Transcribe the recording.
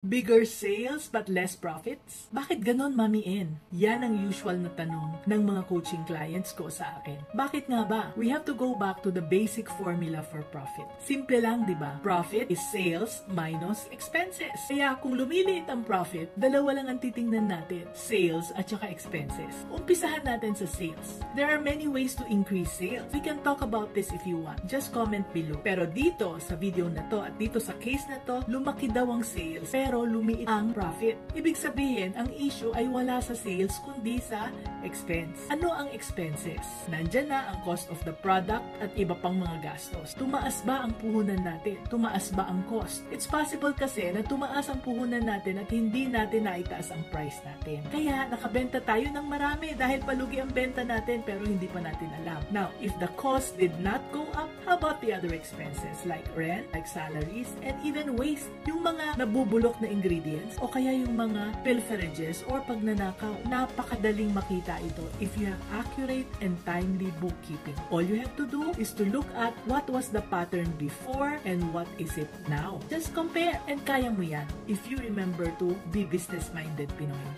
Bigger sales but less profits? Bakit ganon, Mami N? Yan ang usual na tanong ng mga coaching clients ko sa akin. Bakit nga ba? We have to go back to the basic formula for profit. Simple lang, di ba? Profit is sales minus expenses. Kaya kung lumiliit ang profit, dalawa lang ang titingnan natin, sales at saka expenses. Umpisahan natin sa sales. There are many ways to increase sales. We can talk about this if you want. Just comment below. Pero dito sa video na to at dito sa case na to, lumaki daw ang sales pero lumiit ang profit. Ibig sabihin, ang issue ay wala sa sales kundi sa expense. Ano ang expenses? Nandyan na ang cost of the product at iba pang mga gastos. Tumaas ba ang puhunan natin? Tumaas ba ang cost? It's possible kasi na tumaas ang puhunan natin at hindi natin naitaas ang price natin. Kaya nakabenta tayo ng marami dahil palugi ang benta natin pero hindi pa natin alam. Now, if the cost did not go up, how about the other expenses like rent, like salaries, and even waste? Yung mga nabubulok na ingredients o kaya yung mga pilferages or pagnanakaw, napakadaling makita ito if you have accurate and timely bookkeeping. All you have to do is to look at what was the pattern before and what is it now. Just compare and kaya mo yan if you remember to be business-minded Pinoy.